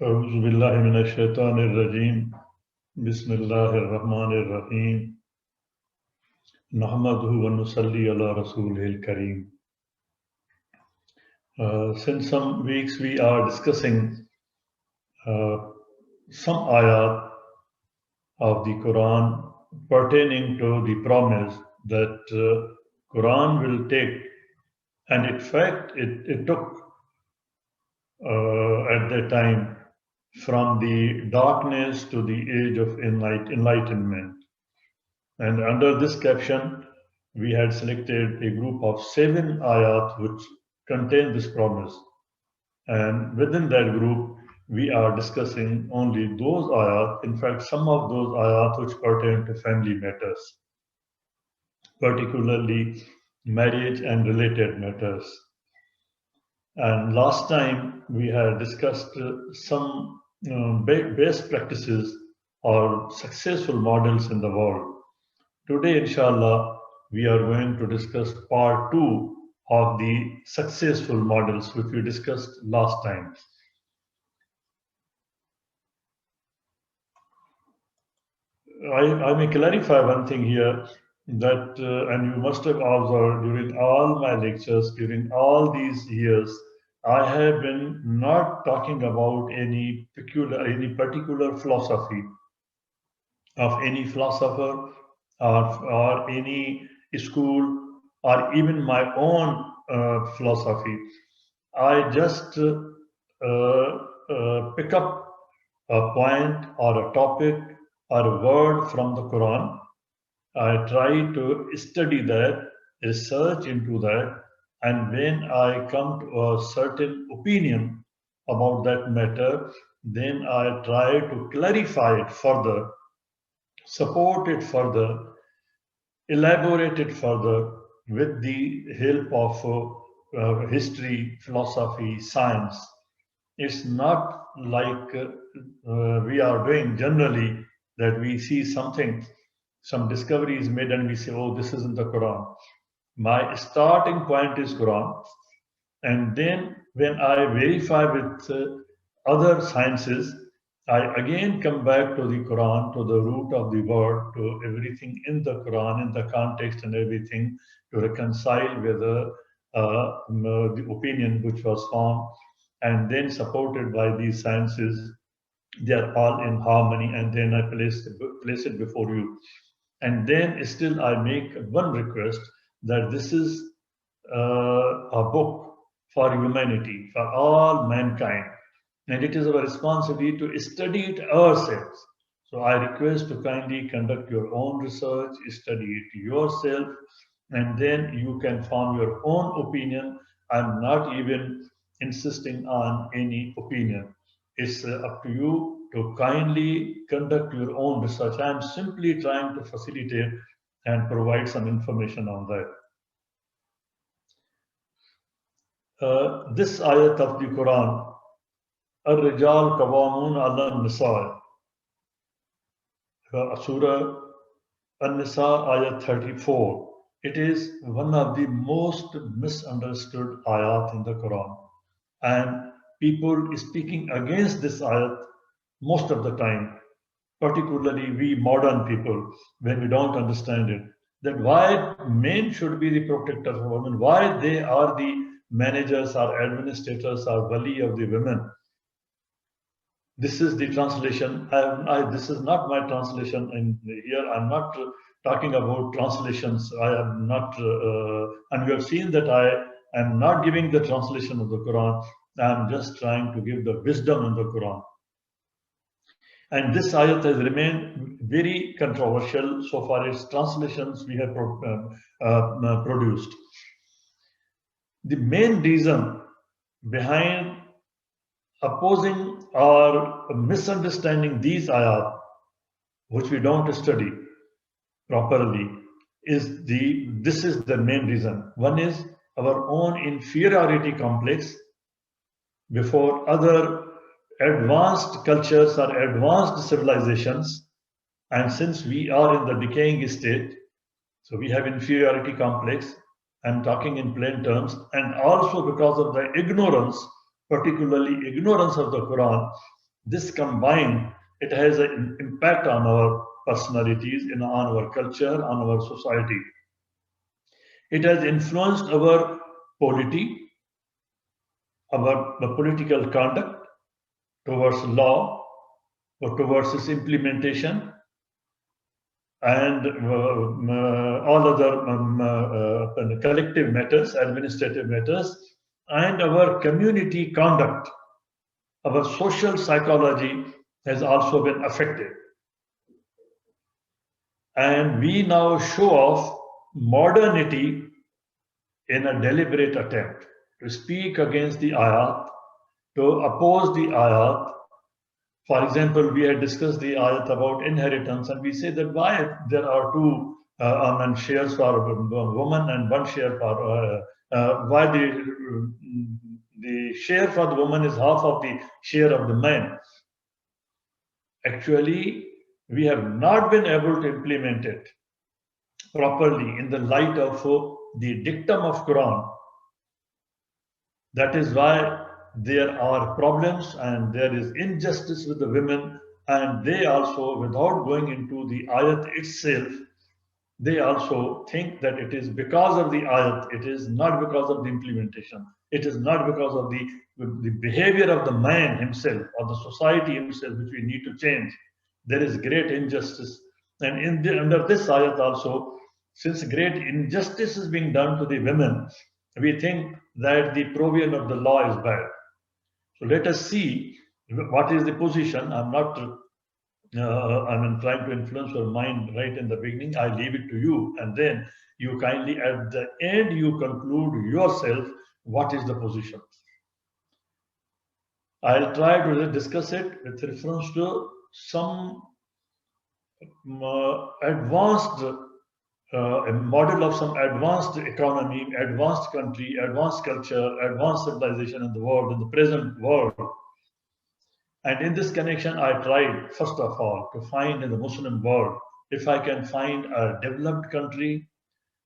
أعوذ بالله من الشيطان الرجيم بسم الله الرحمن الرحيم نحمده ونصلي على رسوله الكريم. Since some weeks we are discussing some ayat of the Quran pertaining to the promise that Quran will take, and in fact it took at that time from the darkness to the age of enlightenment. And under this caption, we had selected a group of 7 ayat which contain this promise. And within that group, we are discussing only those ayat, in fact, some of those ayat which pertain to family matters, particularly marriage and related matters. And last time we had discussed some best practices or successful models in the world. Today, inshallah, we are going to discuss part 2 of the successful models which we discussed last time. I may clarify one thing here that, and you must have observed during all my lectures, during all these years, I have been not talking about any particular philosophy of any philosopher or any school or even my own philosophy. I just pick up a point or a topic or a word from the Quran. I try to study that, research into that, and when I come to a certain opinion about that matter, then I try to clarify it further, support it further, elaborate it further with the help of history, philosophy, science. It's not like we are doing generally that we see something, some discovery is made and we say, oh, this is in the Quran. My starting point is Quran. And then when I verify with other sciences, I again come back to the Quran, to the root of the word, to everything in the Quran, in the context and everything, to reconcile with the opinion which was formed, and then supported by these sciences. They are all in harmony, and then I place it before you. And then still I make one request that this is a book for humanity, for all mankind. And it is our responsibility to study it ourselves. So I request to kindly conduct your own research, study it yourself, and then you can form your own opinion. I'm not even insisting on any opinion. It's up to you to kindly conduct your own research. I'm simply trying to facilitate and provide some information on that. This ayat of the Quran, Ar-Rijal Qawamun ala Nisa, Surah An-Nisa, ayat 34. It is one of the most misunderstood ayat in the Quran. And people speaking against this ayat most of the time, particularly we modern people, when we don't understand it, that why men should be the protectors of women, why they are the managers or administrators or wali of the women. This is the translation. This is not my translation. And here I'm not talking about translations. I am not, and you have seen that I am not giving the translation of the Quran. I'm just trying to give the wisdom in the Quran. And this ayat has remained very controversial so far as translations we have produced. The main reason behind opposing or misunderstanding these ayat, which we don't study properly, this is the main reason. One is our own inferiority complex before other advanced cultures or advanced civilizations. And since we are in the decaying state, so we have inferiority complex, I'm talking in plain terms, and also because of the ignorance, particularly ignorance of the Quran, This combined, it has an impact on our personalities, on our culture, on our society. It has influenced our polity, our political conduct towards law or towards its implementation, and all other collective matters, administrative matters, and our community conduct. Our social psychology has also been affected. And we now show off modernity in a deliberate attempt to speak against the ayat, to oppose the ayat. For example, we had discussed the ayat about inheritance, and we say that why there are two shares for woman and one share for why the share for the woman is half of the share of the man. Actually, we have not been able to implement it properly in the light of the dictum of Quran. That is why there are problems and there is injustice with the women, and they also, without going into the ayat itself, they also think that it is because of the ayat, it is not because of the implementation, it is not because of the behavior of the man himself or the society himself which we need to change. There is great injustice. And under this ayat also, since great injustice is being done to the women, we think that the provision of the law is bad. So let us see what is the position. I'm not trying to influence your mind right in the beginning. I leave it to you, and then you kindly at the end you conclude yourself what is the position. I'll try to discuss it with reference to some advanced a model of some advanced economy, advanced country, advanced culture, advanced civilization in the world, in the present world. And in this connection, I tried, first of all, to find in the Muslim world if I can find a developed country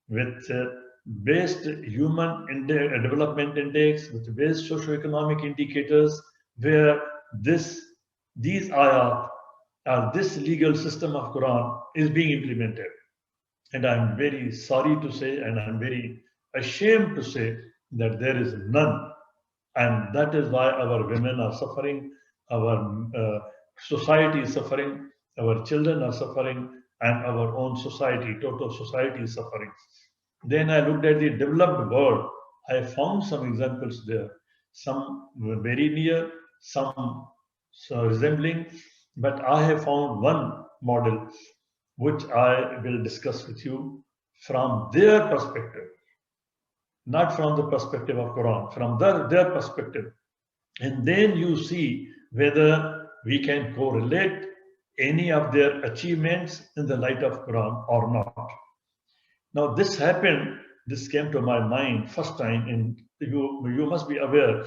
with based human development index, with based socio-economic indicators, where these ayat or this legal system of Quran is being implemented. And I'm very sorry to say, and I'm very ashamed to say that there is none. And that is why our women are suffering, our society is suffering, our children are suffering, and our own society, total society is suffering. Then I looked at the developed world. I found some examples there, some very near, some resembling, but I have found one model which I will discuss with you from their perspective, not from the perspective of Quran, from their perspective. And then you see whether we can correlate any of their achievements in the light of Quran or not. Now this happened, this came to my mind first time, and you must be aware,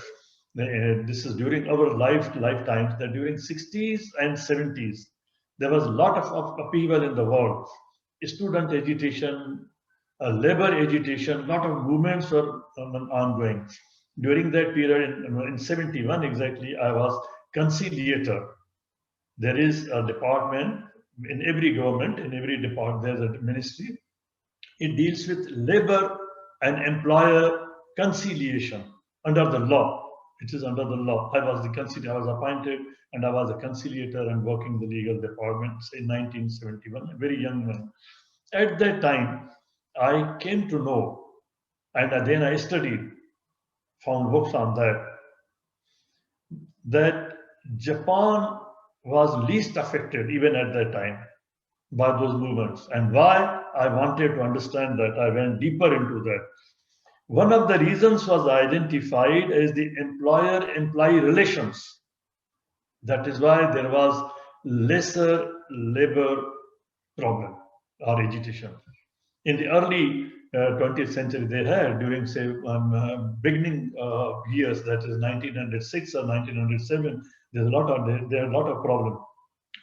this is during our lifetimes, that during 60s and 70s, there was a lot of upheaval in the world. Student agitation, labor agitation, a lot of movements were ongoing. During that period, in 71 exactly, I was conciliator. There is a department in every government, in every department, there's a ministry. It deals with labor and employer conciliation under the law. It is under the law. I was appointed, and I was a conciliator and working the legal department, say 1971, a very young man. At that time, I came to know, and then I studied, found books on that Japan was least affected even at that time by those movements. And why? I wanted to understand that. I went deeper into that. One of the reasons was identified as the employer-employee relations. That is why there was lesser labor problem or agitation. In the early 20th century, they had during, say, beginning years, that is 1906 or 1907, there are a lot of problems.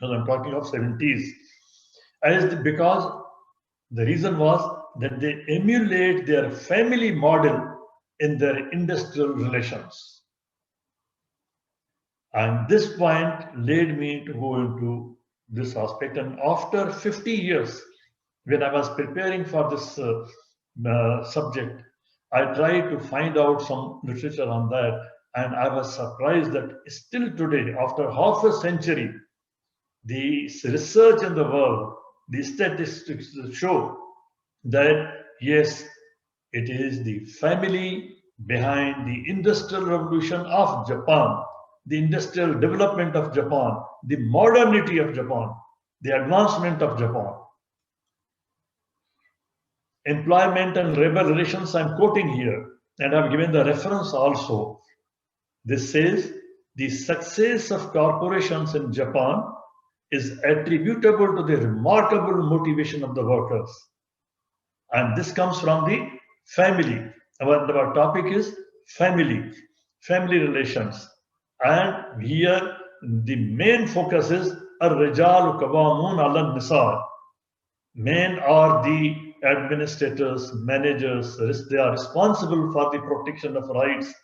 I'm talking of 70s. Because the reason was that they emulate their family model in their industrial relations. And this point led me to go into this aspect. And after 50 years, when I was preparing for this subject, I tried to find out some literature on that. And I was surprised that still today, after half a century, the research in the world, the statistics show that yes, it is the family behind the industrial revolution of Japan, the industrial development of Japan, the modernity of Japan, the advancement of Japan. Employment and labor relations, I'm quoting here, and I've given the reference also. This says the success of corporations in Japan is attributable to the remarkable motivation of the workers. And this comes from the family. Our topic is family, family relations. And here the main focus is Ar-Rijalu Qawwamun 'ala Nisa. Men are the administrators, managers, they are responsible for the protection of rights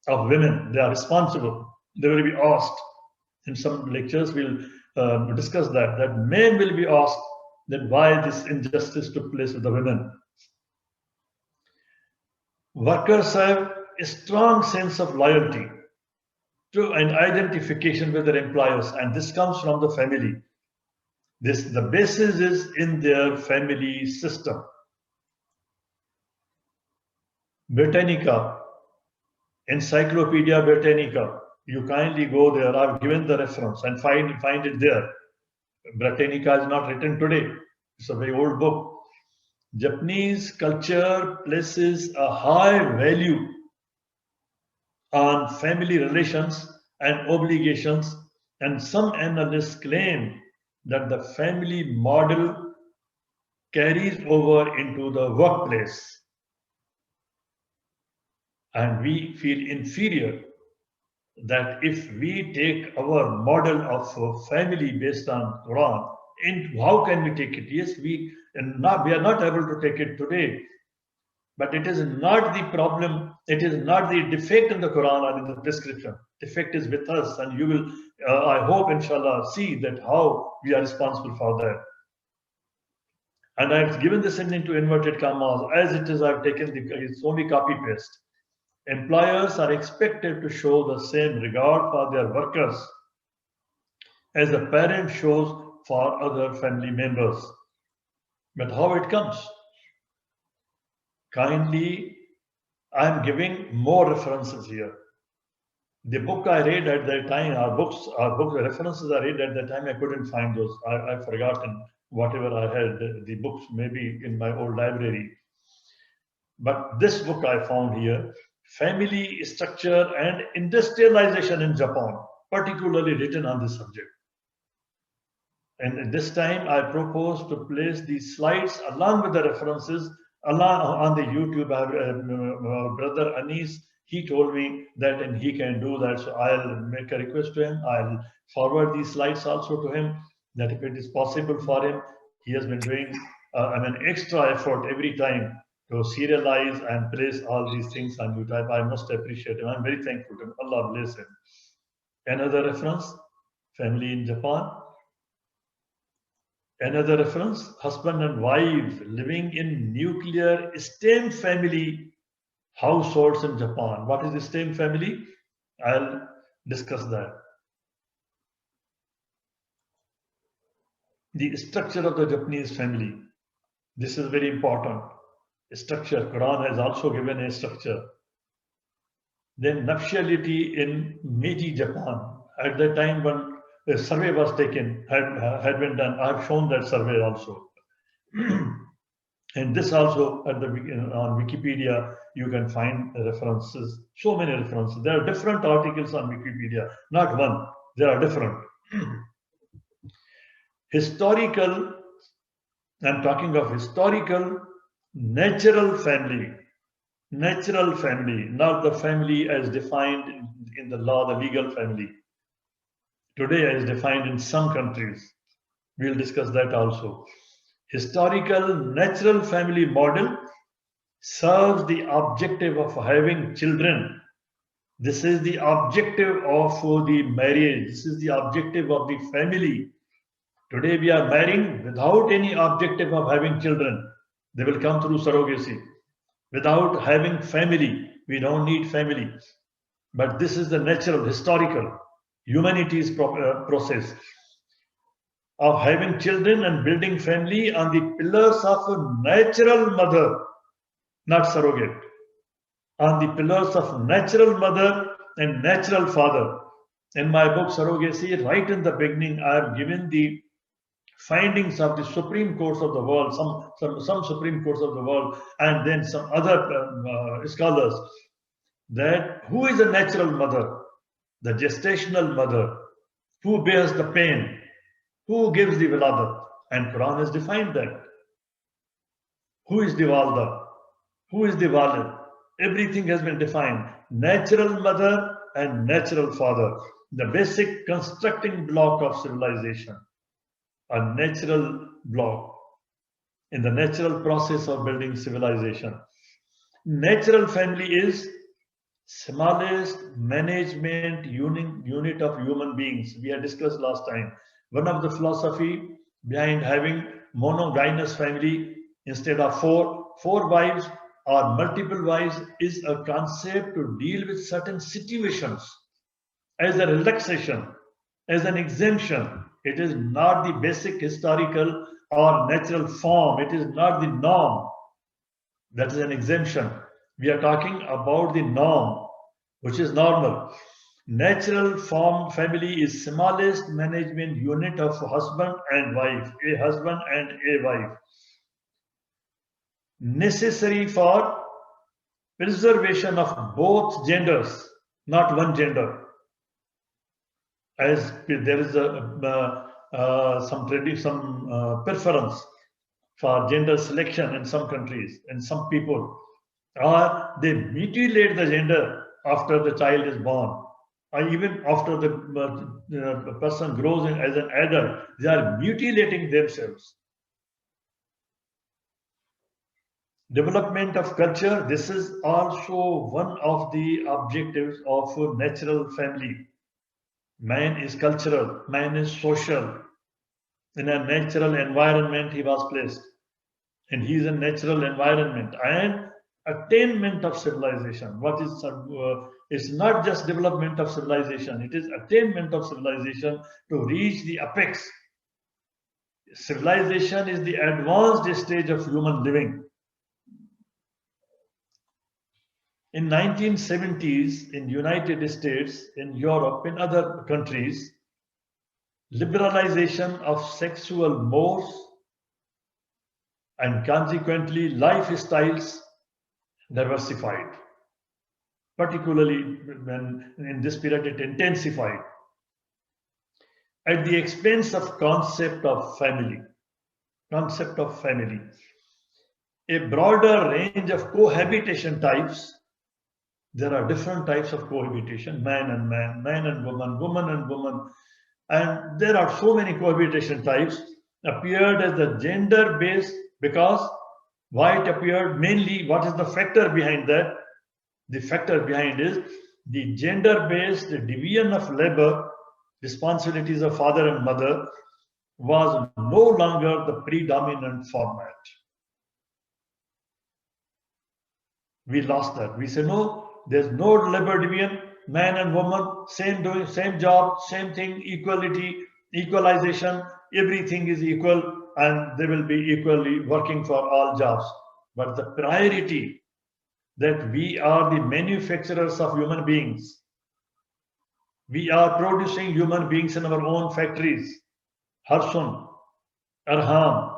of women. They are responsible. They will be asked. In some lectures, we'll discuss that men will be asked that why this injustice took place with the women. Workers have a strong sense of loyalty to an identification with their employers, and this comes from the family. The basis is in their family system. Britannica, Encyclopedia Britannica. You kindly go there. I've given the reference and find it there. Britannica is not written today. It's a very old book. Japanese culture places a high value on family relations and obligations, and some analysts claim that the family model carries over into the workplace. And we feel inferior that if we take our model of family based on Quran, how can we take it? Yes, we are not able to take it today. But it is not the problem, it is not the defect in the Quran or in the prescription. Defect is with us, and you will, I hope, inshallah, see that how we are responsible for that. And I've given this into inverted commas. As it is, I've taken it's only copy paste. Employers are expected to show the same regard for their workers as a parent shows for other family members. But how it comes? Kindly, I'm giving more references here. The book I read at that time, our books, references I read at that time, I couldn't find those. I've forgotten whatever I had, the books maybe in my old library. But this book I found here, Family Structure and Industrialization in Japan, particularly written on this subject. And at this time, I propose to place these slides along with the references on the YouTube. Our brother Anis, he told me that, and he can do that. So I'll make a request to him. I'll forward these slides also to him, that if it is possible for him, he has been doing an extra effort every time to serialize and place all these things on YouTube. I must appreciate him. I'm very thankful to him. Allah bless him. Another reference, family in Japan. Another reference, husband and wife living in nuclear stem family households in Japan. What is the stem family? I'll discuss that. The structure of the Japanese family. This is very important. Structure. Quran has also given a structure. Then nuptiality in Meiji, Japan. At that time when a survey was taken, had been done. I have shown that survey also. And this also on Wikipedia, you can find references, so many references. There are different articles on Wikipedia, not one, there are different. Historical, I'm talking of historical, natural family, not the family as defined in the law, the legal family. Today as defined in some countries. We'll discuss that also. Historical natural family model serves the objective of having children This is the objective of the marriage. This is the objective of the family. Today we are marrying without any objective of having children. They will come through surrogacy. Without having family, we don't need family. But this is the natural, historical, humanity's process of having children and building family on the pillars of a natural mother, not surrogate. On the pillars of natural mother and natural father. In my book Surrogacy, right in the beginning, I have given the findings of the Supreme Courts of the world, some Supreme Courts of the world, and then some other scholars, that who is a natural mother? The gestational mother, who bears the pain, who gives the wiladat, and Quran has defined that. Who is the walda? Who is the walid? Everything has been defined. Natural mother and natural father. The basic constructing block of civilization. A natural block in the natural process of building civilization. Natural family is smallest management unit of human beings. We had discussed last time. One of the philosophy behind having monogynous family instead of four wives or multiple wives is a concept to deal with certain situations as a relaxation, as an exemption. It is not the basic historical or natural form. It is not the norm. That is an exemption. We are talking about the norm, which is normal. Natural form family is smallest management unit of husband and wife, a husband and a wife. Necessary for preservation of both genders, not one gender. As there is some preference for gender selection in some countries and some people, or they mutilate the gender after the child is born, or even after the person grows as an adult, they are mutilating themselves. Development of culture, this is also one of the objectives of a natural family. Man is cultural, man is social. In a natural environment he was placed, and he is a natural environment. And attainment of civilization, what is it's not just development of civilization, it is attainment of civilization to reach the apex. Civilization is the advanced stage of human living. In 1970s, in United States, in Europe, in other countries, liberalization of sexual mores and consequently lifestyles diversified. Particularly when in this period it intensified at the expense of concept of family. Concept of family. A broader range of cohabitation types. There are different types of cohabitation, man and man, man and woman, woman and woman. And there are so many cohabitation types appeared as the gender-based, because why it appeared mainly, what is the factor behind that? The factor behind is the gender-based division of labor, responsibilities of father and mother was no longer the predominant format. We lost that. We said, no, there's no labor division, man and woman, same doing, same job, same thing, equality, equalization, everything is equal, and they will be equally working for all jobs. But the priority that we are the manufacturers of human beings. We are producing human beings in our own factories. Harsun, Arham.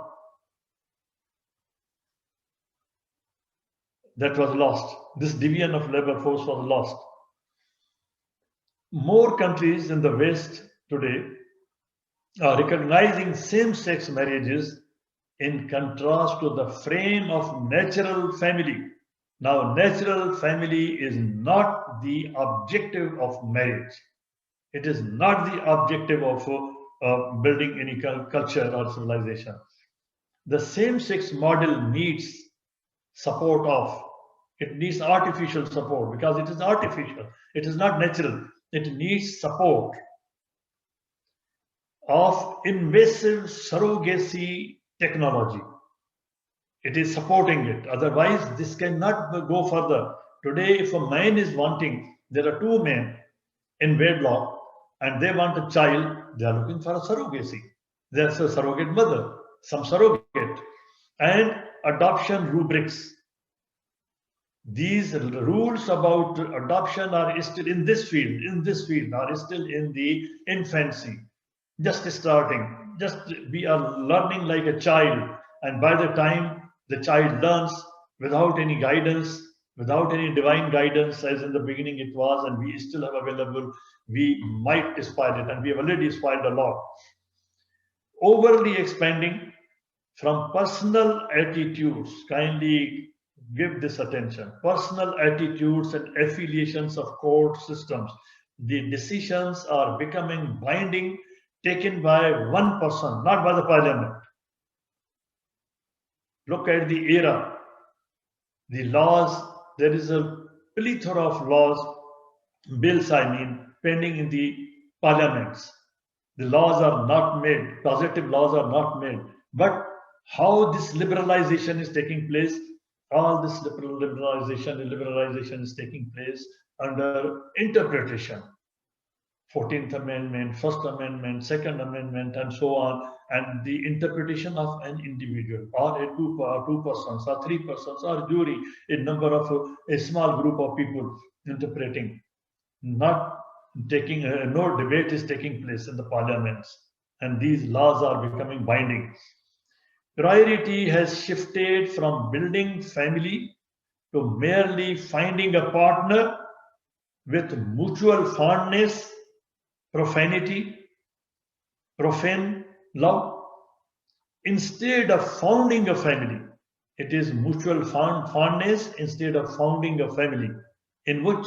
That was lost. This division of labor force was lost. More countries in the West today are recognizing same-sex marriages in contrast to the frame of natural family. Now, natural family is not the objective of marriage. It is not the objective of building any culture or civilization. The same-sex model needs support of It needs artificial support because it is artificial. It is not natural. It needs support of invasive surrogacy technology. It is supporting it. Otherwise, this cannot go further. Today, if a man is wanting, there are two men in wedlock and they want a child, they are looking for a surrogacy. There's a surrogate mother, some surrogate, and adoption rubrics. These rules about adoption are still in this field, are still in the infancy, just starting. Just we are learning like a child, and by the time the child learns without any guidance, without any divine guidance, as in the beginning it was, and we still have available, we might spoil it, and we have already spoiled a lot. Overly expanding from personal attitudes, kindly give this attention. Personal attitudes and affiliations of court systems. The decisions are becoming binding, taken by one person, not by the parliament. Look at the era. The laws, there is a plethora of laws, bills, pending in the parliaments. The laws are not made, positive laws are not made. But how this liberalization is taking place, all this liberalization is taking place under interpretation. 14th Amendment, First Amendment, Second Amendment, and so on, and the interpretation of an individual, or two persons, or three persons, or jury, a number of a small group of people interpreting. Not taking, no debate is taking place in the parliaments, and these laws are becoming binding. Priority has shifted from building family to merely finding a partner with mutual fondness, profane love. Instead of founding a family, it is mutual fondness instead of founding a family, in which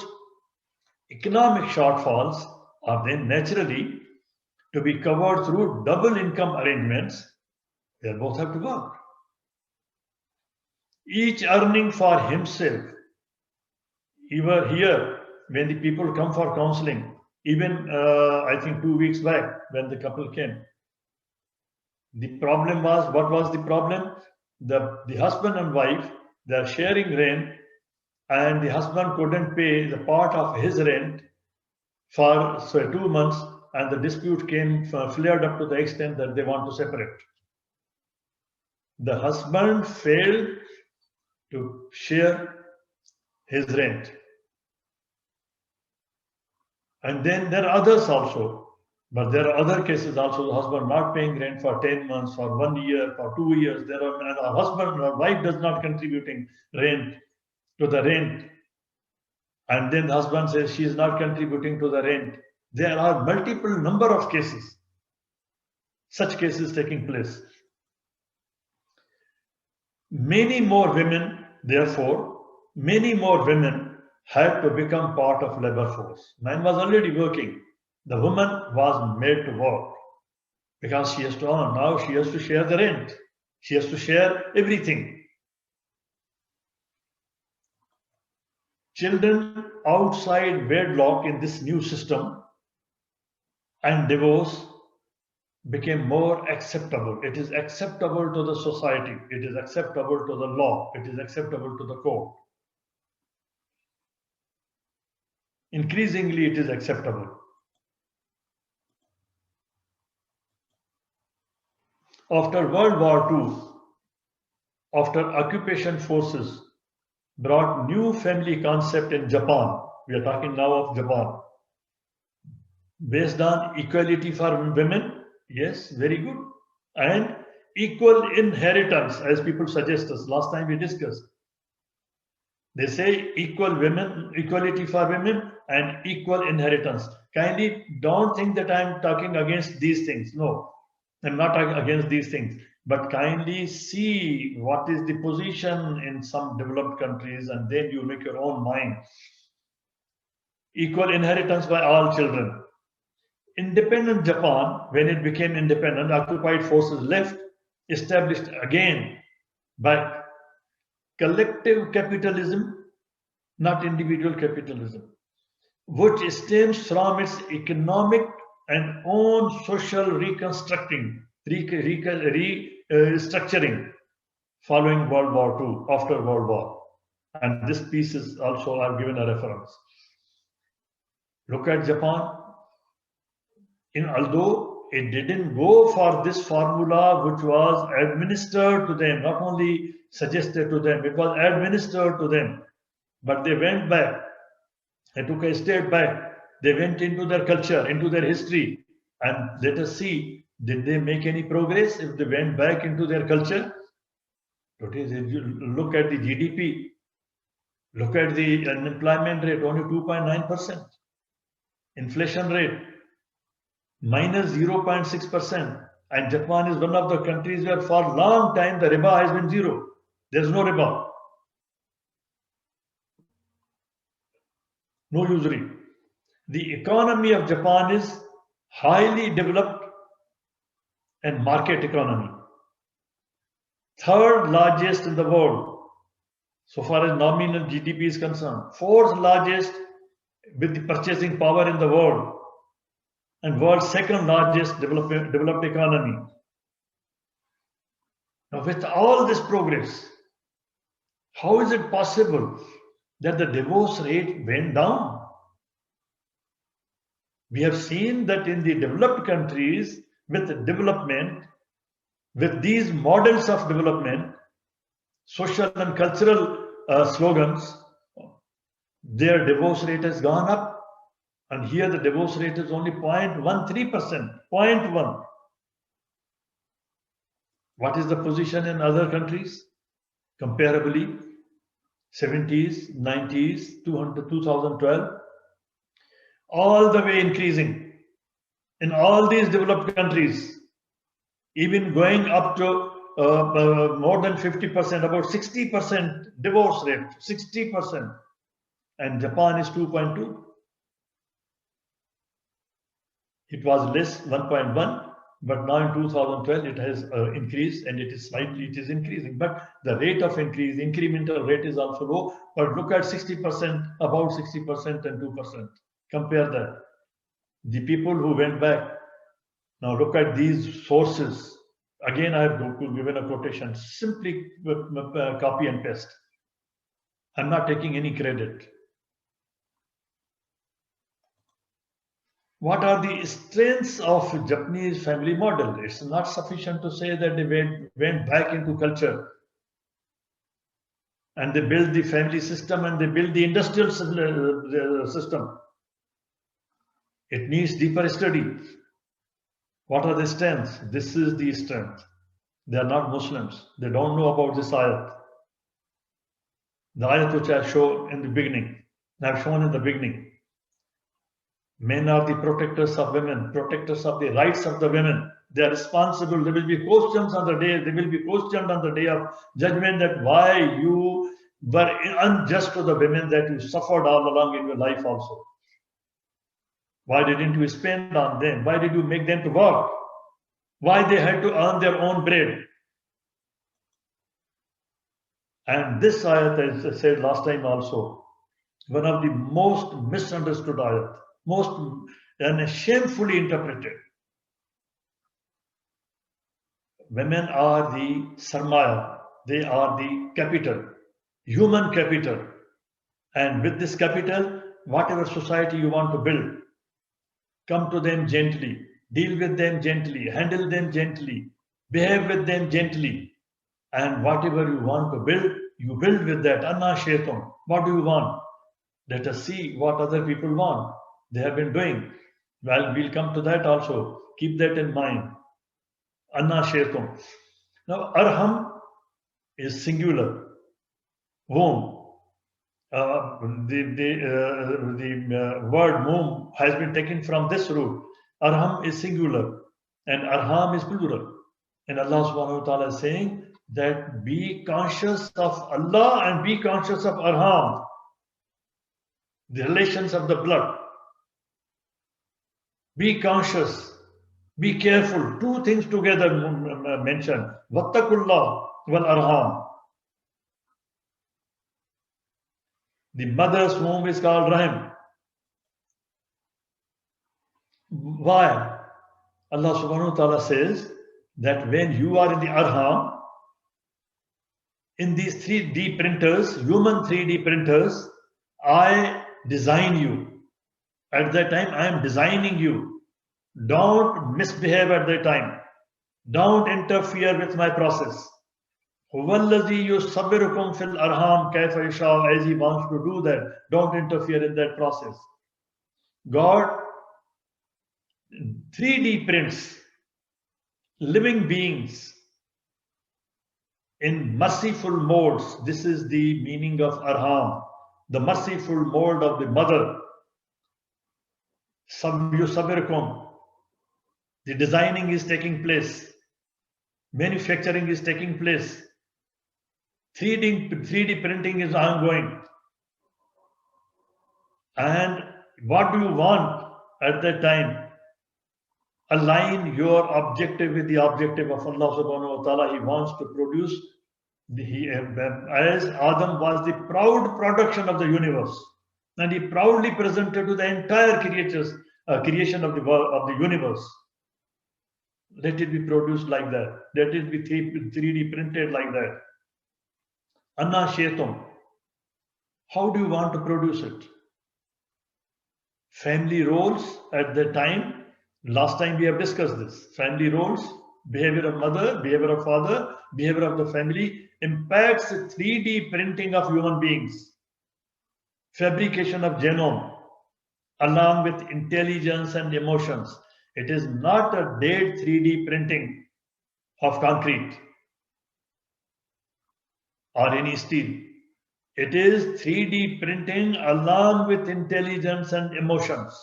economic shortfalls are then naturally to be covered through double income arrangements. They both have to work. Each earning for himself. Even here, when the people come for counseling, even I think 2 weeks back when the couple came, the problem was, what was the problem? The husband and wife, they are sharing rent, and the husband couldn't pay the part of his rent for 2 months, and the dispute came flared up to the extent that they want to separate. The husband failed to share his rent. And then there are others also. But there are other cases also, the husband not paying rent for 10 months, for 1 year, for 2 years. There are a husband or wife does not contributing rent to the rent. And then the husband says she is not contributing to the rent. There are multiple number of cases, such cases taking place. Many more women, therefore, had to become part of labor force. Man was already working. The woman was made to work because she has to earn. Now she has to share the rent. She has to share everything. Children outside wedlock in this new system and divorce became more acceptable. It is acceptable to the society. It is acceptable to the law. It is acceptable to the court. Increasingly, it is acceptable. After World War II, after occupation forces brought new family concept in Japan, we are talking now of Japan, based on equality for women, yes, very good, and equal inheritance, as people suggest us. Last time we discussed. They say equality for women and equal inheritance. Kindly don't think that I'm talking against these things. No, I'm not talking against these things. But kindly see what is the position in some developed countries, and then you make your own mind. Equal inheritance by all children. Independent Japan, when it became independent, occupied forces left, established again by collective capitalism not individual capitalism, which stems from its economic and own social restructuring following World War II, after World War. And this piece is also, I've given a reference. Look at Japan. Although it didn't go for this formula which was administered to them, not only suggested to them, it was administered to them. But they went back. They took a step back. They went into their culture, into their history. And let us see, did they make any progress if they went back into their culture? Today, look at the GDP. Look at the unemployment rate, only 2.9%. Inflation rate, minus 0.6%. And Japan is one of the countries where for a long time the riba has been zero. There's no riba. No usury. The economy of Japan is highly developed and market economy. Third largest in the world, so far as nominal GDP is concerned. Fourth largest with the purchasing power in the world, and world's second largest developed economy. Now, with all this progress, how is it possible that the divorce rate went down? We have seen that in the developed countries, with development, with these models of development, social and cultural slogans, their divorce rate has gone up. And here the divorce rate is only 0.13%, 0.1. What is the position in other countries? Comparably, 70s, 90s, 2012, all the way increasing. In all these developed countries, even going up to more than 50%, about 60% divorce rate, 60%. And Japan is 2.2. It was less, 1.1, but now in 2012 it has increased, and it is increasing. But the rate of increase, incremental rate, is also low. But look at 60%, about 60% and 2%. Compare that. The people who went back. Now look at these sources. Again, I have given a quotation. Simply copy and paste. I'm not taking any credit. What are the strengths of Japanese family model? It's not sufficient to say that they went back into culture and they built the family system and they built the industrial system. It needs deeper study. What are the strengths? This is the strength. They are not Muslims. They don't know about this ayat. The ayat which I show in the beginning. I've shown in the beginning. Men are the protectors of women, protectors of the rights of the women. They are responsible. There will be questions on the day. They will be questioned on the day of judgment that why you were unjust to the women that you suffered all along in your life also. Why didn't you spend on them? Why did you make them to work? Why they had to earn their own bread? And this ayat, as I said last time also, one of the most misunderstood ayat, most and shamefully interpreted. Women are the sarmaya, they are the capital, human capital. And with this capital, whatever society you want to build, come to them gently, deal with them gently, handle them gently, behave with them gently. And whatever you want to build, you build with that. Anna Shetum. What do you want? Let us see what other people want. They have been doing. Well, we'll come to that also. Keep that in mind. Anna Shetum. Now, Arham is singular. Womb. The word womb has been taken from this root. Arham is singular and Arham is plural. And Allah subhanahu wa ta'ala is saying that be conscious of Allah and be conscious of Arham, the relations of the blood. Be conscious, be careful. Two things together mentioned. Wattakullah wal Arham. The mother's womb is called Rahim. Why? Allah subhanahu wa ta'ala says that when you are in the Arham, in these 3D printers, human 3D printers, I design you. At that time, I am designing you. Don't misbehave at that time. Don't interfere with my process. Huwallazi yusabbirukum fil arham kayfa yasha, as he wants to do that. Don't interfere in that process. God 3D prints living beings in merciful modes. This is the meaning of Arham, the merciful mode of the mother. Yusabbirukum. The designing is taking place. Manufacturing is taking place. 3D printing is ongoing. And what do you want at that time? Align your objective with the objective of Allah subhanahu wa ta'ala. He wants to produce, as Adam was the proud production of the universe, and he proudly presented to the entire creation of the universe. Let it be produced like that. Let it be 3D printed like that. Anna Shetum. How do you want to produce it? Family roles at the time. Last time we have discussed this. Family roles, behavior of mother, behavior of father, behavior of the family impacts the 3D printing of human beings. Fabrication of genome along with intelligence and emotions. It is not a dead 3D printing of concrete or any steel. It is 3D printing along with intelligence and emotions.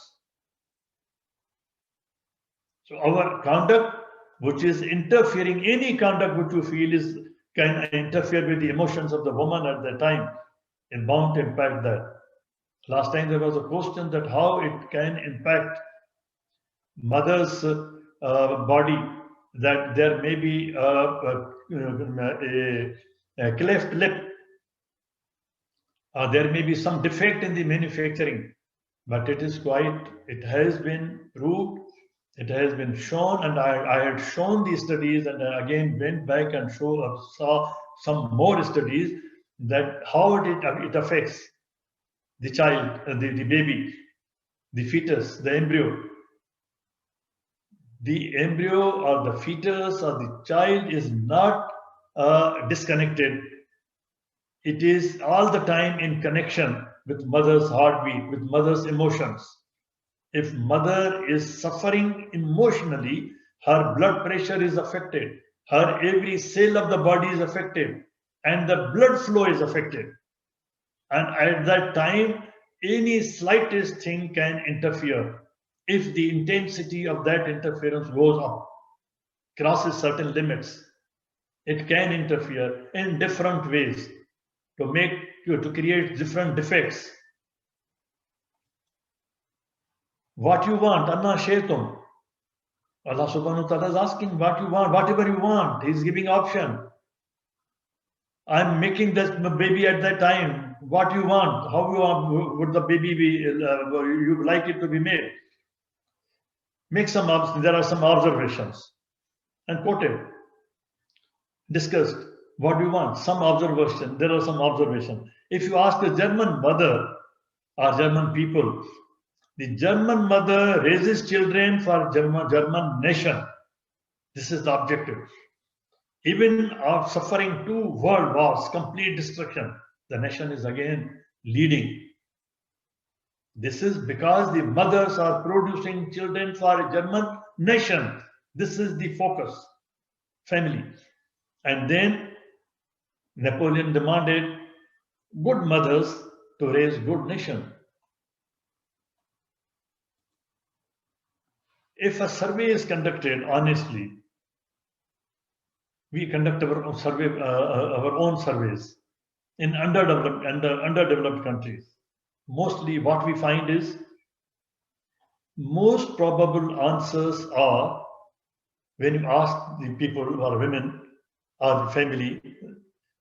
So our conduct, which is interfering, any conduct which you feel can interfere with the emotions of the woman at that time, is bound to impact that. Last time there was a question that how it can impact mother's body, that there may be a cleft lip, there may be some defect in the manufacturing, but it has been proved, it has been shown, and I had shown these studies, and I again went back and saw some more studies that how it affects the child, the baby, the fetus, the embryo. The embryo or the fetus or the child is not disconnected. It is all the time in connection with mother's heartbeat, with mother's emotions. If mother is suffering emotionally, her blood pressure is affected, her every cell of the body is affected, and the blood flow is affected. And at that time, any slightest thing can interfere. If the intensity of that interference goes up, crosses certain limits, it can interfere in different ways to create different defects. What you want, Anna Shaitum. Allah subhanahu wa ta'ala is asking what you want, whatever you want. He's giving option. I'm making this baby at that time. What you want, how you want, would the baby be, you like it to be made? There are some observations. And quoted, discussed, what do you want? Some observation, there are some observations. If you ask a German mother or German people, the German mother raises children for German nation. This is the objective. Even of suffering 2 world wars, complete destruction, the nation is again leading. This is because the mothers are producing children for a German nation. This is the focus, family. And then Napoleon demanded good mothers to raise good nation. If a survey is conducted honestly, we conduct our own surveys in underdeveloped countries. Mostly what we find is most probable answers are, when you ask the people who are women or the family,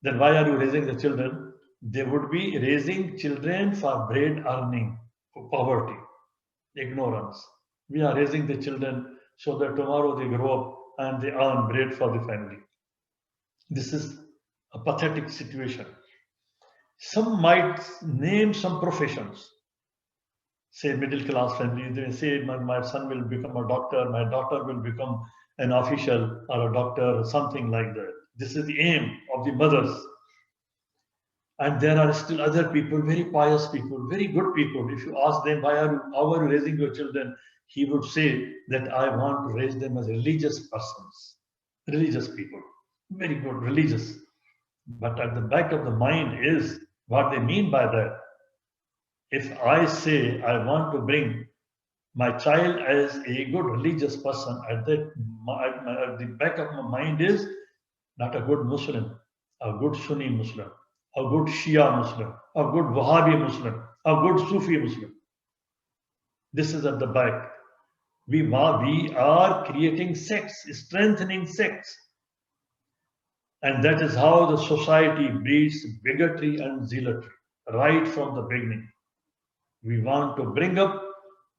then why are you raising the children? they would be raising children for bread earning, for poverty, ignorance. We are raising the children so that tomorrow they grow up and they earn bread for the family. This is a pathetic situation. Some might name some professions, say middle class family. They say my son will become a doctor, my daughter will become an official or a doctor, or something like that. This is the aim of the mothers. And there are still other people, very pious people, very good people. If you ask them, how are you raising your children? He would say that I want to raise them as religious persons, religious people, very good, religious. But at the back of the mind is what they mean by that. If I say I want to bring my child as a good religious person, at the back of my mind is not a good Muslim, a good Sunni Muslim, a good Shia Muslim, a good Wahhabi Muslim, a good Sufi Muslim. This is at the back. We are creating sects, strengthening sects. And that is how the society breeds bigotry and zealotry right from the beginning. We want to bring up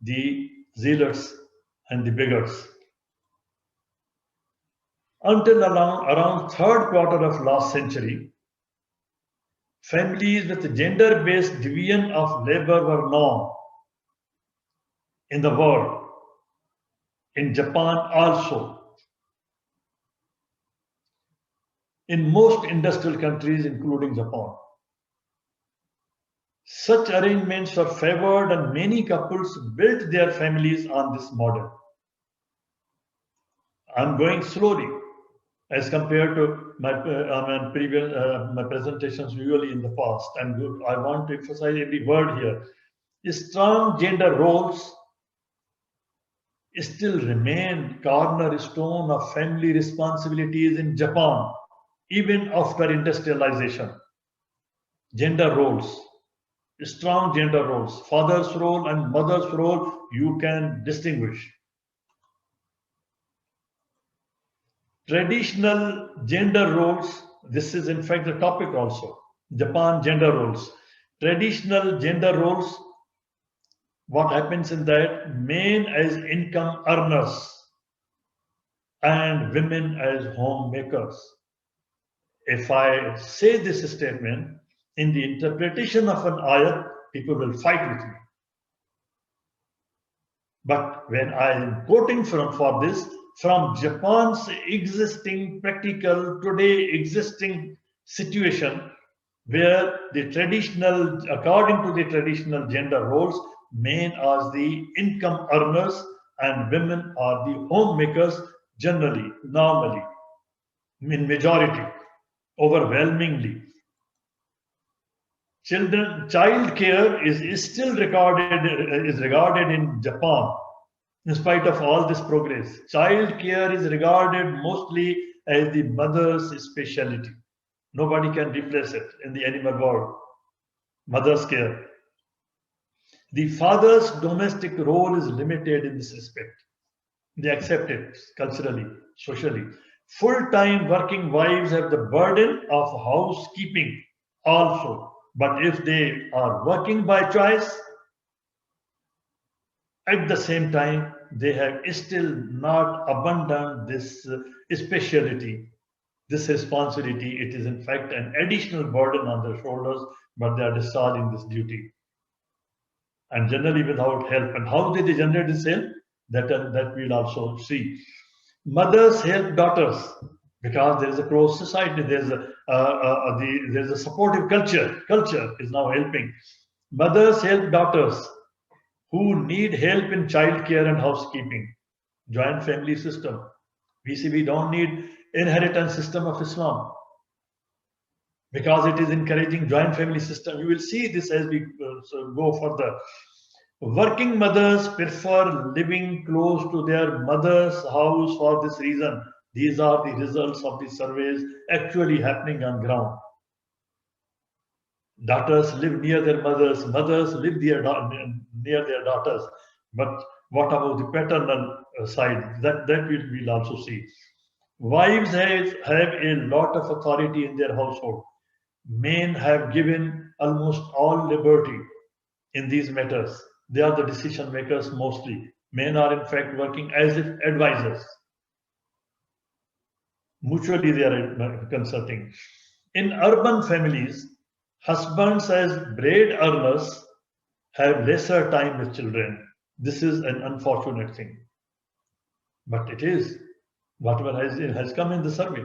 the zealots and the bigots. Until around third quarter of last century, families with gender-based division of labor were norm in the world, in Japan also. In most industrial countries, including Japan. Such arrangements were favored and many couples built their families on this model. I'm going slowly as compared to my previous my presentations usually in the past. And I want to emphasize every word here. Strong gender roles still remain cornerstone of family responsibilities in Japan, even after industrialization. Gender roles, strong gender roles, father's role and mother's role, you can distinguish. Traditional gender roles, this is in fact the topic also, Japan gender roles. Traditional gender roles, what happens in that, men as income earners and women as homemakers. If I say this statement in the interpretation of an ayat, people will fight with me. But when I am quoting for this, from Japan's existing practical, today existing situation, where the traditional, according to the traditional gender roles, men are the income earners and women are the homemakers generally, normally, in majority, overwhelmingly. Child care is still regarded in Japan, in spite of all this progress. Child care is regarded mostly as the mother's specialty. Nobody can replace it in the animal world. Mother's care. The father's domestic role is limited in this respect. They accept it culturally, socially. Full-time working wives have the burden of housekeeping also. But if they are working by choice, at the same time, they have still not abandoned this specialty, this responsibility. It is in fact an additional burden on their shoulders, but they are discharging this duty. And generally without help. And how did they generate this help? That we'll also see. Mothers help daughters because there is a close society. There's a supportive culture. Culture is now helping. Mothers help daughters who need help in childcare and housekeeping. Joint family system. We don't need inheritance system of Islam because it is encouraging joint family system. You will see this as we go further. Working mothers prefer living close to their mother's house for this reason. These are the results of the surveys actually happening on ground. Daughters live near their mothers, mothers live near their daughters. But what about the paternal side? That we'll also see. Wives have a lot of authority in their household. Men have given almost all liberty in these matters. They are the decision makers mostly. Men are in fact working as if advisors. Mutually they are consulting. In urban families, husbands as bread earners have lesser time with children. This is an unfortunate thing. But it is whatever has come in the survey.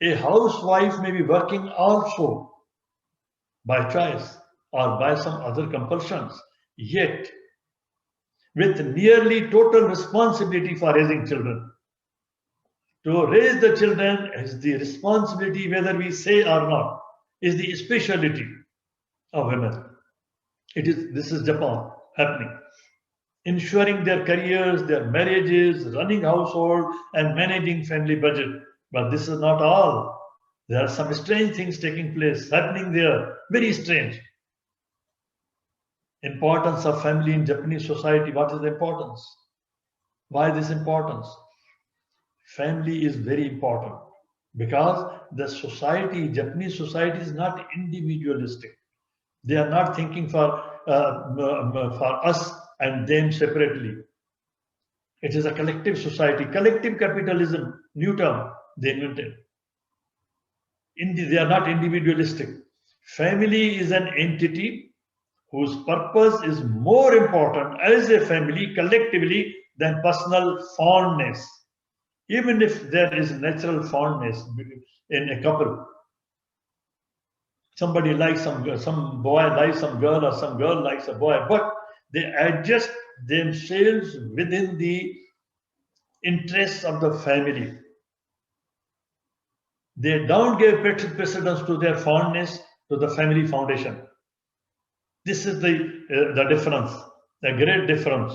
A housewife may be working also by choice or by some other compulsions, yet with nearly total responsibility for raising children. To raise the children is the responsibility, whether we say or not, is the specialty of women. This is Japan happening. Ensuring their careers, their marriages, running household, and managing family budget. But this is not all. There are some strange things taking place, happening there, very strange. Importance of family in Japanese society. What is the importance? Why this importance? Family is very important because the society, Japanese society, is not individualistic. They are not thinking for us and them separately. It is a collective society, collective capitalism, new term they invented. They are not individualistic. Family is an entity whose purpose is more important as a family collectively than personal fondness. Even if there is natural fondness in a couple, somebody likes some boy likes some girl, or some girl likes a boy, but they adjust themselves within the interests of the family. They don't give precedence to their fondness to the family foundation. This is the difference, the great difference.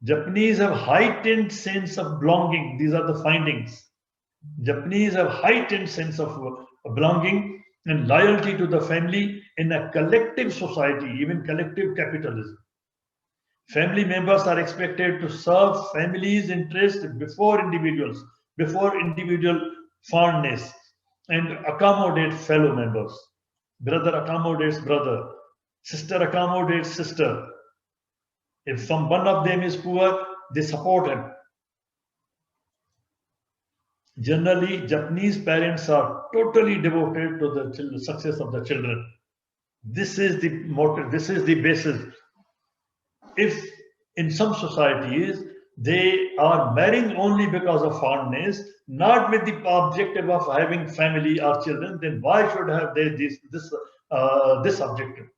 Japanese have heightened sense of belonging. These are the findings. Japanese have heightened sense of belonging and loyalty to the family in a collective society, even collective capitalism. Family members are expected to serve family's interest before individual fondness, and accommodate fellow members. Brother accommodates brother, sister accommodates sister. If one of them is poor, they support him. Generally, Japanese parents are totally devoted to the success of the children. This is the motive, this is the basis. If in some societies they are marrying only because of fondness, not with the objective of having family or children, then why should have they this objective?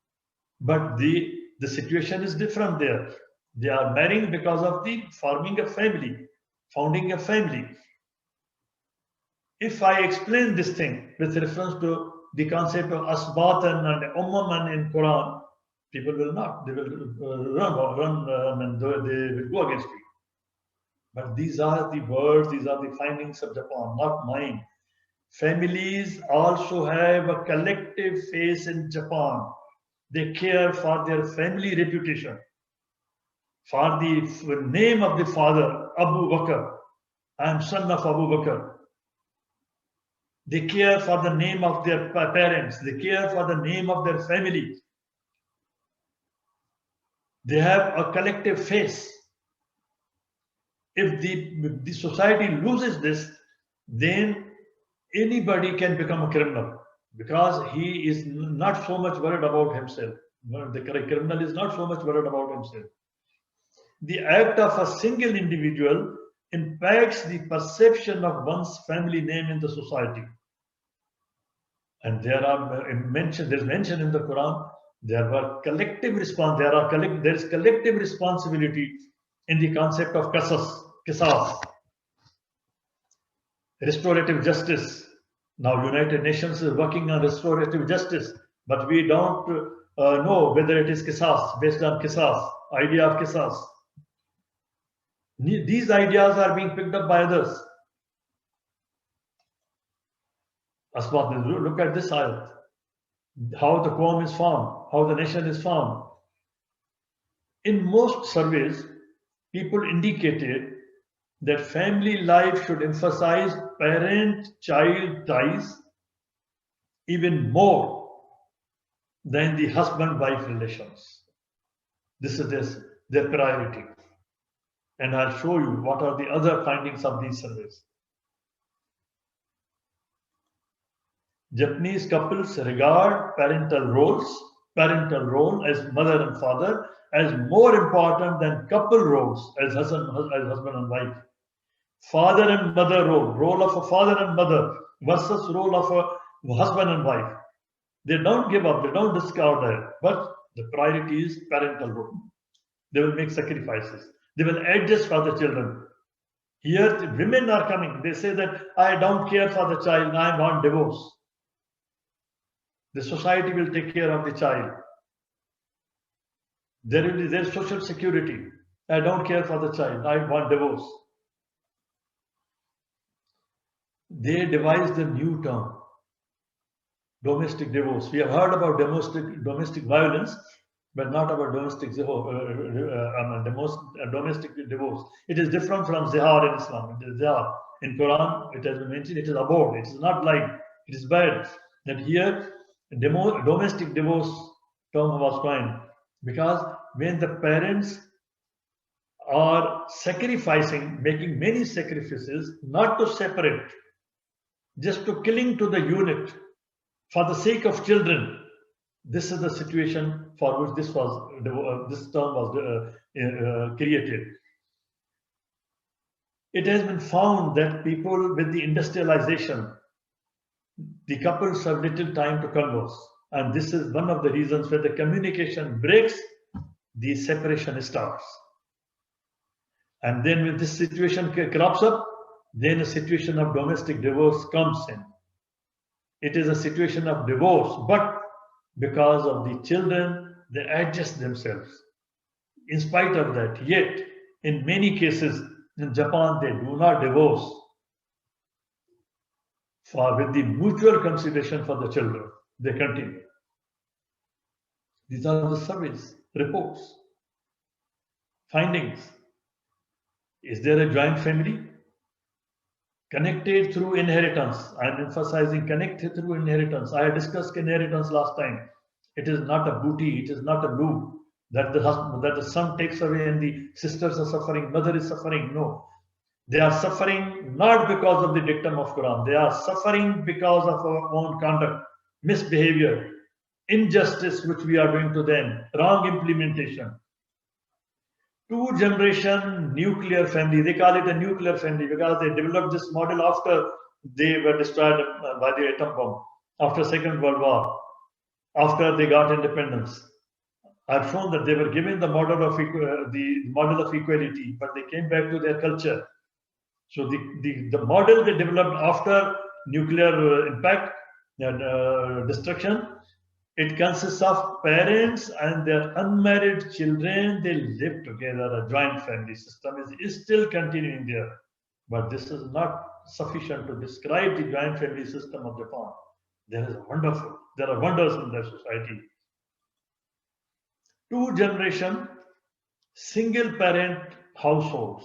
But the situation is different there. They are marrying because of the forming a family, founding a family. If I explain this thing with reference to the concept of asbatan and ummaman in Quran, people will not. They will run, and they will go against me. But these are the words, these are the findings of Japan, not mine. Families also have a collective face in Japan. They care for their family reputation, for the name of the father, Abu Bakr. I am son of Abu Bakr. They care for the name of their parents. They care for the name of their family. They have a collective face. If the society loses this, then anybody can become a criminal because he is not so much worried about himself. The criminal is not so much worried about himself. The act of a single individual impacts the perception of one's family name in the society. And there's mention in the Quran, there is collective responsibility in the concept of qisas, restorative justice. Now United Nations is working on restorative justice, but we don't know whether it is qisas, based on qisas, idea of qisas. These ideas are being picked up by others. Asmat, look at this ayat. How the Qawm is formed, how the nation is formed. In most surveys, people indicated that family life should emphasize parent-child ties even more than the husband-wife relations. This is their priority. And I'll show you what are the other findings of these surveys. Japanese couples regard parental role as mother and father, as more important than couple roles as husband and wife. Father and mother role of a father and mother versus role of a husband and wife. They don't give up, they don't discard that, but the priority is parental role. They will make sacrifices. They will adjust for the children. Here, the women are coming. They say that I don't care for the child, I want divorce. The society will take care of the child. There will be their social security. I don't care for the child, I want divorce. They devised a new term, domestic divorce. We have heard about domestic violence, but not about domestic divorce. It is different from zihar in Islam. It is zihar. In Quran, it has been mentioned, it is abhorred. It is not like, it is bad. That here, domestic divorce term was coined because when the parents are sacrificing, making many sacrifices, not to separate, just to cling to the unit for the sake of children, this is the situation for which this term was created. It has been found that people with the industrialization, the couples have little time to converse, and this is one of the reasons where the communication breaks, the separation starts. And then when this situation crops up, then a situation of domestic divorce comes in. It is a situation of divorce, but because of the children, they adjust themselves. In spite of that, yet in many cases in Japan, they do not divorce with the mutual consideration for the children. They continue. These are the surveys, reports, findings. Is there a joint family? Connected through inheritance. I am emphasizing connected through inheritance. I discussed inheritance last time. It is not a booty, it is not a loop that the son takes away and the sisters are suffering, mother is suffering. No. They are suffering not because of the dictum of Quran. They are suffering because of our own conduct, misbehavior, injustice which we are doing to them, wrong implementation. Two-generation nuclear family. They call it a nuclear family because they developed this model after they were destroyed by the atom bomb, after Second World War, after they got independence. I've shown that they were given the model of equality, but they came back to their culture. So the model they developed after nuclear impact and destruction, it consists of parents and their unmarried children. They live together. A joint family system is still continuing there. But this is not sufficient to describe the joint family system of Japan. There are wonders in their society. Two-generation, single-parent households.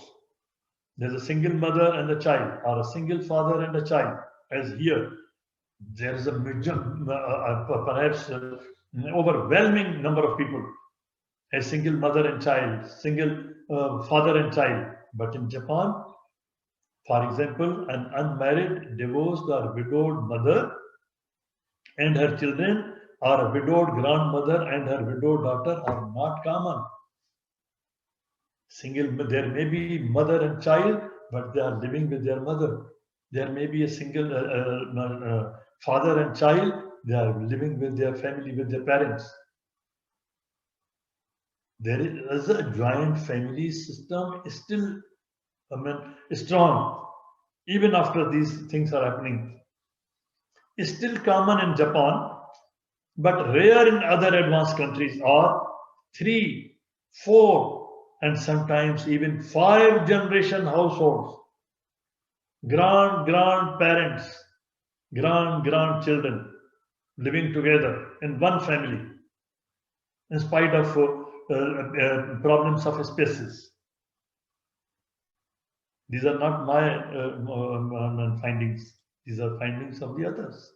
There's a single mother and a child, or a single father and a child, as here. There is a perhaps overwhelming number of people, a single mother and child, single father and child. But in Japan, for example, an unmarried, divorced or widowed mother and her children, or a widowed grandmother and her widowed daughter are not common. There may be mother and child, but they are living with their mother. There may be a single father and child, they are living with their family, with their parents. There is a joint family system still strong, even after these things are happening. It's still common in Japan, but rare in other advanced countries are 3, 4, and sometimes even 5-generation households. Grandparents, grandchildren living together in one family in spite of problems of spaces. These are not my findings. These are findings of the others.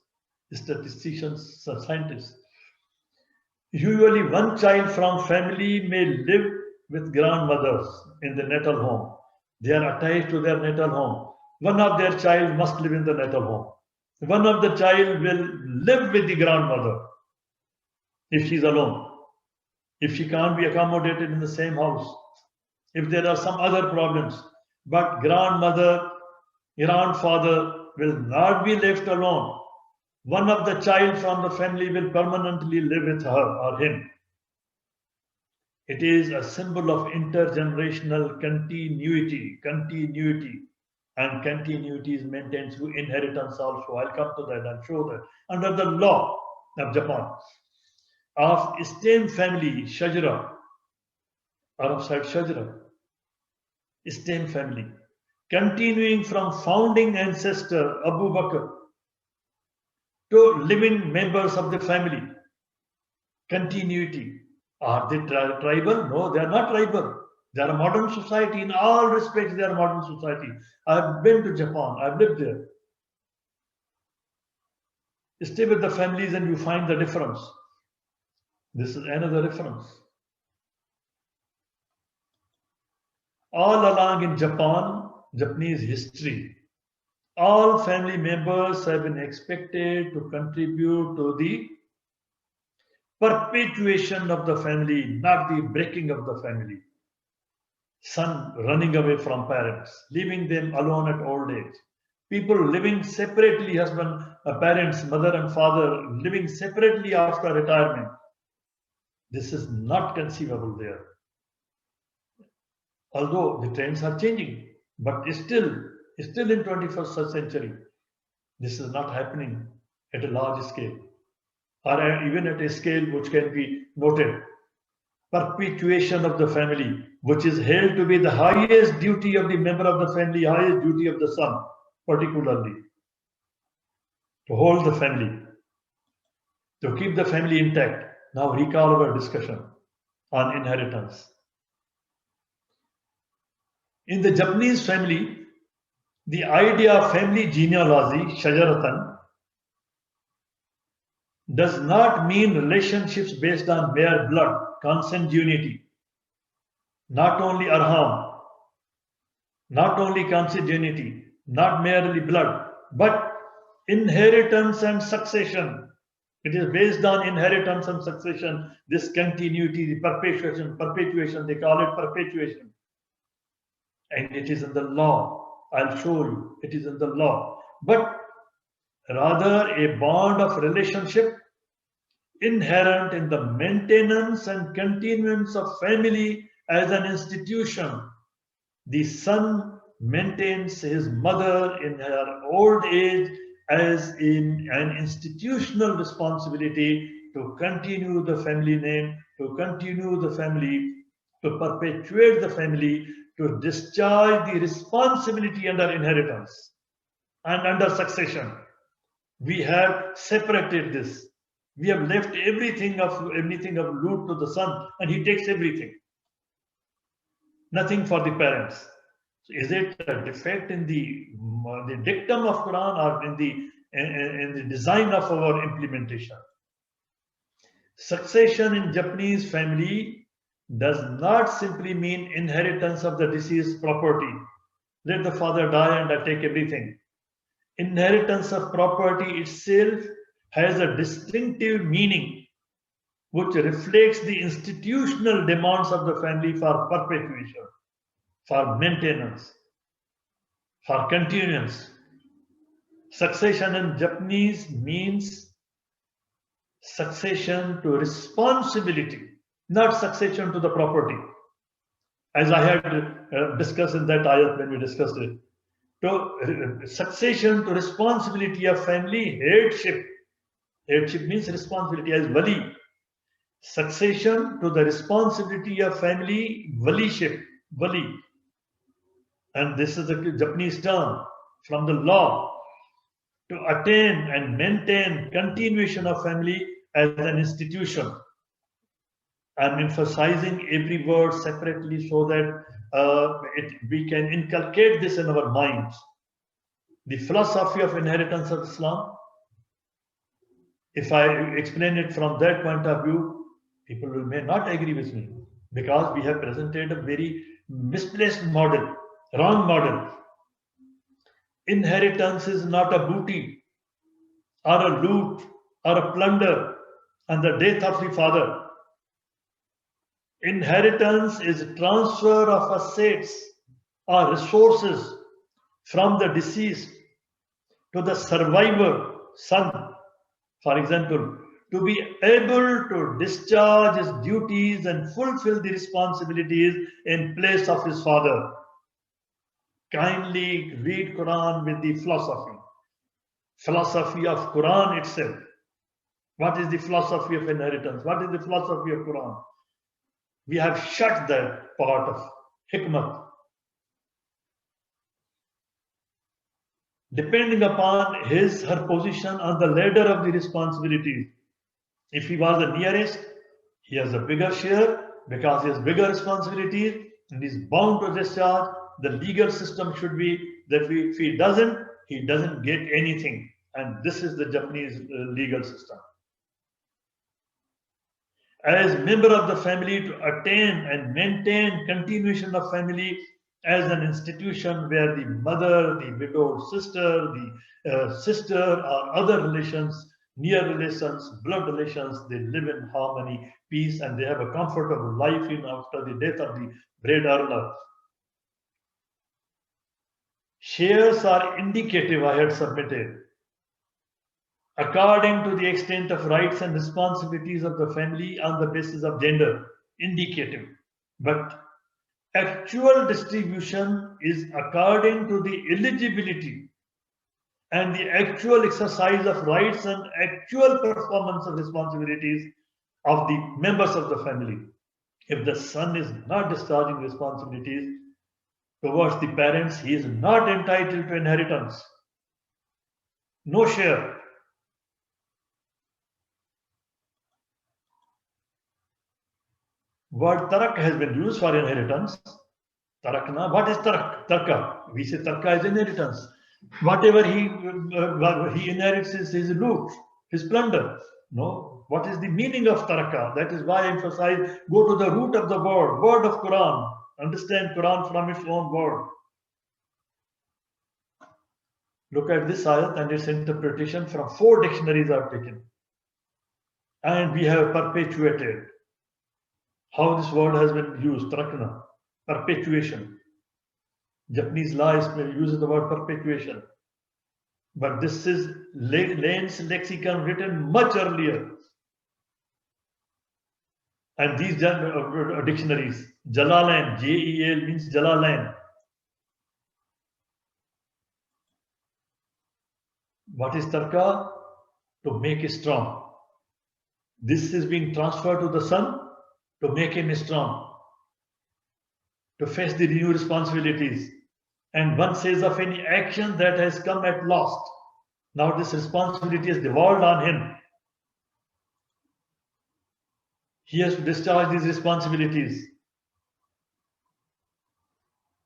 statisticians, scientists. Usually one child from family may live with grandmothers in the natal home. They are attached to their natal home. One of their child must live in the natal home. One of the child will live with the grandmother if she's alone, if she can't be accommodated in the same house, if there are some other problems. But grandmother, grandfather will not be left alone. One of the child from the family will permanently live with her or him. It is a symbol of intergenerational continuity, and continuity is maintained through inheritance also. I'll come to that and show that. Under the law of Japan, of stem family, Shajara, Arab side Shajara, stem family, continuing from founding ancestor Abu Bakr to living members of the family, continuity. Are they tribal? No, they are not tribal. They are a modern society. In all respects, they are a modern society. I've been to Japan. I've lived there. Stay with the families and you find the difference. This is another difference. All along in Japanese history, all family members have been expected to contribute to the perpetuation of the family, not the breaking of the family. Son running away from parents, leaving them alone at old age. People living separately, husband, parents, mother and father, living separately after retirement. This is not conceivable there. Although the trends are changing, but still in 21st century, this is not happening at a large scale, or even at a scale which can be noted. Perpetuation of the family, which is held to be the highest duty of the member of the family, highest duty of the son, particularly to hold the family, to keep the family intact. Now recall our discussion on inheritance. In the Japanese family, the idea of family genealogy, Shajaratan, does not mean relationships based on mere blood, consanguinity, not only arham, not only consanguinity, not merely blood, but inheritance and succession. It is based on inheritance and succession, this continuity, the perpetuation, they call it perpetuation. And it is in the law. I'll show you, it is in the law. But rather a bond of relationship inherent in the maintenance and continuance of family as an institution. The son maintains his mother in her old age as in an institutional responsibility to continue the family name, to continue the family, to perpetuate the family, to discharge the responsibility under inheritance and under succession. We have separated this. We have left everything of loot to the son, and he takes everything. Nothing for the parents. So is it a defect in the dictum of Quran or in the design of our implementation? Succession in Japanese family does not simply mean inheritance of the deceased property. Let the father die and I take everything. Inheritance of property itself has a distinctive meaning which reflects the institutional demands of the family for perpetuation, for maintenance, for continuance. Succession in Japanese means succession to responsibility, not succession to the property. As I had discussed in that ayat when we discussed it. So, succession to responsibility of family, headship. Headship means responsibility as wali. Succession to the responsibility of family, waliship, wali. And this is a Japanese term from the law to attain and maintain continuation of family as an institution. I'm emphasizing every word separately so that we can inculcate this in our minds. The philosophy of inheritance of Islam If I explain it from that point of view, people may not agree with me because we have presented a very misplaced model, wrong model. Inheritance is not a booty or a loot or a plunder on the death of the father. Inheritance is transfer of assets or resources from the deceased to the survivor son. For example, to be able to discharge his duties and fulfill the responsibilities in place of his father. Kindly read Quran with the philosophy of Quran itself. What is the philosophy of inheritance? What is the philosophy of Quran? We have shut that part of hikmah. Depending upon her position on the ladder of the responsibilities. If he was the nearest, he has a bigger share because he has bigger responsibilities and is bound to discharge. The legal system should be that if he doesn't get anything. And this is the Japanese legal system. As member of the family, to attain and maintain continuation of family as an institution where the mother, the widowed sister, the sister or other relations, near relations, blood relations, they live in harmony, peace, and they have a comfortable life in after the death of the bread earner. Shares are indicative, I had submitted, according to the extent of rights and responsibilities of the family on the basis of gender, indicative. But actual distribution is according to the eligibility and the actual exercise of rights and actual performance of responsibilities of the members of the family. If the son is not discharging responsibilities towards the parents, he is not entitled to inheritance. No share. Word tarak has been used for inheritance. Tarakna. What is tarak? Tarka. We say tarka is inheritance. Whatever he inherits is his loot, his plunder. No. What is the meaning of taraka? That is why I emphasize, go to the root of the word of Quran. Understand Quran from its own word. Look at this ayat and its interpretation from 4 dictionaries are taken. And we have perpetuated how this word has been used, tarakna, perpetuation. Japanese law uses the word perpetuation. But this is Lane's lexicon written much earlier. And these dictionaries, Jalalain, J-E-L means Jalalain. What is tarka? To make it strong. This is being transferred to the son to make him strong, to face the new responsibilities. And one says of any action that has come at last. Now this responsibility is devolved on him. He has to discharge these responsibilities.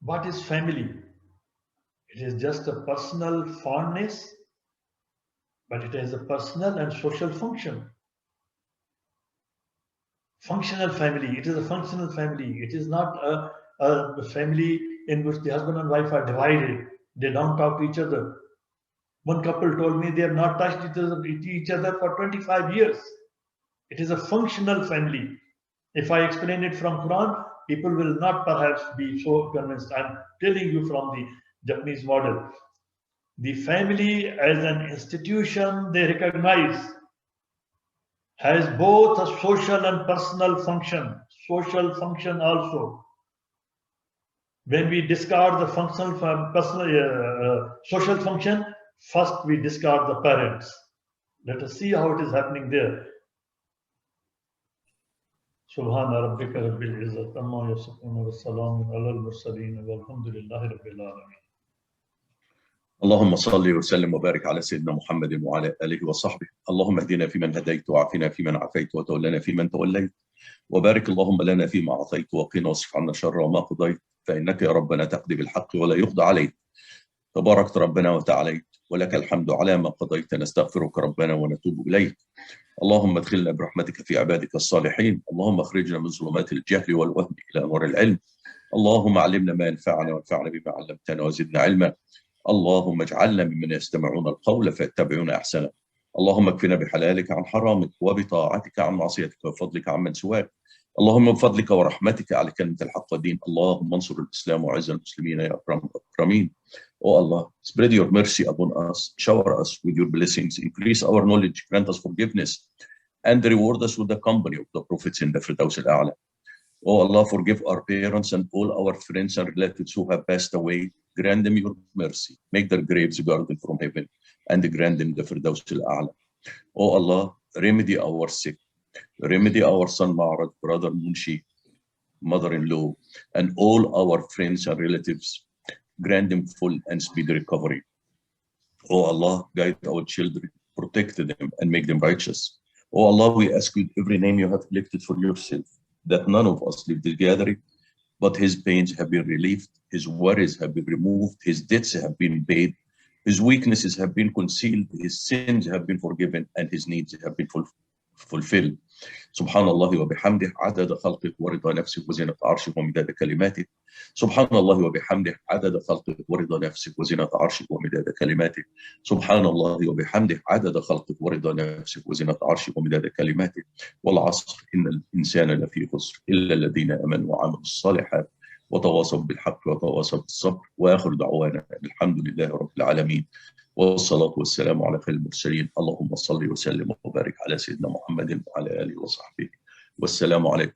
What is family? It is just a personal fondness, but it has a personal and social function. Functional family. It is a functional family. It is not a family in which the husband and wife are divided. They don't talk to each other. One couple told me they have not touched each other for 25 years. It is a functional family. If I explain it from Quran, people will not perhaps be so convinced. I'm telling you from the Japanese model. The family as an institution they recognize has both a social and personal function. Social function also. When we discard the functional social function, first we discard the parents. Let us see how it is happening there. Subhana rabbika rabbil izzati amma yasifun wa salamun alal mursalin walhamdulillahi rabbil alamin. اللهم صل وسلم وبارك على سيدنا محمد وعلى آله وصحبه. اللهم اهدنا فيمن هديت وعافنا فيمن عافيت وتولنا فيمن توليت وبارك اللهم لنا فيما أعطيت وقنا واصرف عنا شر ما قضيت فإنك يا ربنا تقضي بالحق ولا يقضى عليك تباركت ربنا وتعاليت، ولك الحمد على ما قضيت. نستغفرك ربنا ونتوب إليك. اللهم ادخلنا برحمتك في عبادك الصالحين. اللهم اخرجنا من ظلمات الجهل والوهم إلى نور العلم. اللهم علمنا ما ينفعنا وانفعنا بما علمتنا وزدنا علما. اللهم اجعلنا ممن يستمعون القول فيتبعون احسنه. اللهم اكفنا بحلالك عن حرامك، وبطاعتك عن معصيتك، وبفضلك عمن سواك. اللهم بفضلك ورحمتك على كلمة الحق والدين. اللهم انصر الإسلام وعز المسلمين يا أكرم الأكرمين. Oh Allah, spread your mercy upon us, shower us with your blessings, increase our knowledge, grant us forgiveness, and reward us with the company of the prophets in the Firdaus al-A'la. Oh Allah, forgive our parents and all our friends and relatives who have passed away. Grant them your mercy. Make their graves guarded from heaven and grant them the Firdaus al-A'la. Oh Allah, remedy our sick. Remedy our son Ma'rad, brother Munshi, mother-in-law, and all our friends and relatives. Grant them full and speedy recovery. Oh Allah, guide our children, protect them, and make them righteous. Oh Allah, we ask you every name you have elected for yourself, that none of us live together, but his pains have been relieved, his worries have been removed, his debts have been paid, his weaknesses have been concealed, his sins have been forgiven, and his needs have been fulfilled. سبحان الله وبحمده عدد خلقه ورضا نفسه وزنة عرشه ومداد كلماته. سبحان الله وبحمده عدد خلقه ورضا نفسه وزنة عرشه ومداد كلماته. سبحان الله وبحمده عدد خلقه ورضا نفسه وزنة عرشه ومداد كلماته. والعصر إن الإنسان لفي خسر إلا الذين آمنوا وعملوا الصالحات وتواصوا بالحق وتواصوا بالصبر. وآخر دعوانا الحمد لله رب العالمين، والصلاة والسلام على خير المرسلين. اللهم صل وسلم وبارك على سيدنا محمد وعلى آله وصحبه، والسلام عليكم.